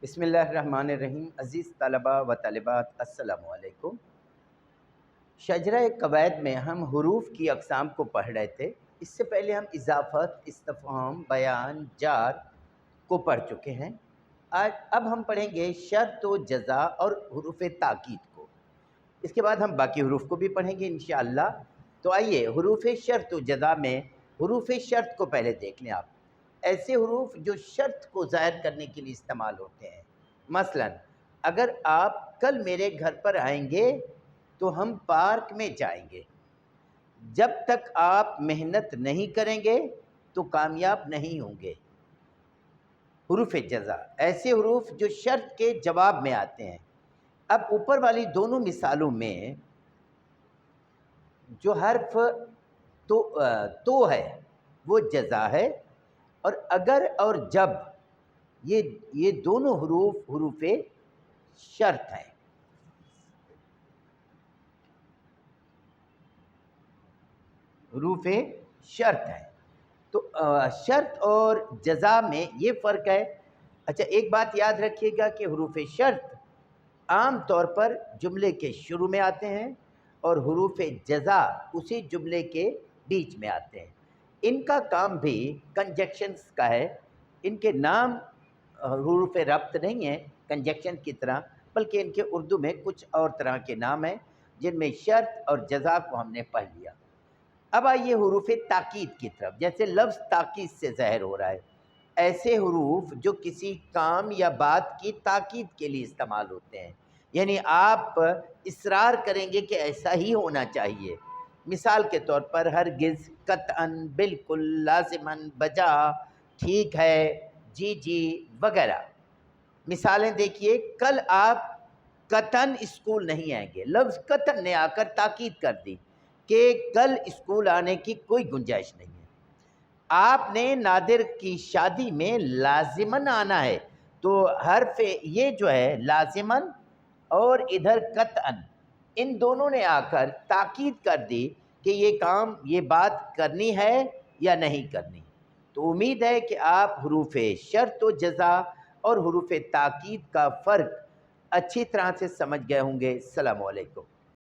बिस्मिल्लाहिर्रहमानिर्रहीम। अज़ीज़ तलबा व तालिबात, अस्सलामु अलैकुम। शजरा कवायद में हम हुरूफ की अक़साम को पढ़ रहे थे। इससे पहले हम इज़ाफ़त, इस्तिफ़हाम, बयान, जार को पढ़ चुके हैं। आज अब हम पढ़ेंगे शर्त व जज़ा और हुरूफ़ ताकीद को। इसके बाद हम बाकी हुरूफ को भी पढ़ेंगे इंशाअल्लाह। तो आइए हुरूफ़ शर्त व जज़ा में हुरूफ़ शर्त को पहले देख लें आप। ऐसे हुरूफ जो शर्त को ज़ाहिर करने के लिए इस्तेमाल होते हैं। मसलन, अगर आप कल मेरे घर पर आएंगे तो हम पार्क में जाएंगे। जब तक आप मेहनत नहीं करेंगे तो कामयाब नहीं होंगे। हुरूफ जज़ा ऐसे हुरूफ जो शर्त के जवाब में आते हैं। अब ऊपर वाली दोनों मिसालों में जो हर्फ तो है वो जज़ा है, और अगर और जब ये दोनों हुरूफ शर्त हैं। हुरूफ शर्त है। तो शर्त और जज़ा में ये फ़र्क है। अच्छा, एक बात याद रखिएगा कि हुरूफ शर्त आम तौर पर जुमले के शुरू में आते हैं और हुरूफ जज़ा उसी जुमले के बीच में आते हैं। इनका काम भी कंजक्शंस का है। इनके नाम हुरूफ रब्त नहीं है कंजक्शन की तरह, बल्कि इनके उर्दू में कुछ और तरह के नाम हैं, जिनमें शर्त और जज़ा को हमने पढ़ लिया। अब आइए हुरूफ ताकीद की तरफ। जैसे लफ्ज़ ताकीद से ज़ाहिर हो रहा है, ऐसे हुरूफ जो किसी काम या बात की ताकीद के लिए इस्तेमाल होते हैं, यानी आप इसरार करेंगे कि ऐसा ही होना चाहिए। मिसाल के तौर पर हरगिज़, कतअन, बिल्कुल, लाज़िमन, बजा, ठीक है, जी जी वगैरह। मिसालें देखिए, कल आप कतन स्कूल नहीं आएंगे। लफ्ज़ कतन ने आकर ताकीद कर दी कि कल स्कूल आने की कोई गुंजाइश नहीं है। आपने नादिर की शादी में लाजिमन आना है, तो हर्फ ये जो है लाजिमन और इधर कतअन, इन दोनों ने आकर ताकीद कर दी कि ये काम, ये बात करनी है या नहीं करनी। तो उम्मीद है कि आप हुरूफ शर्त व जज़ा और हुरूफ ताकीद का फ़र्क अच्छी तरह से समझ गए होंगे। अस्सलामु अलैकुम।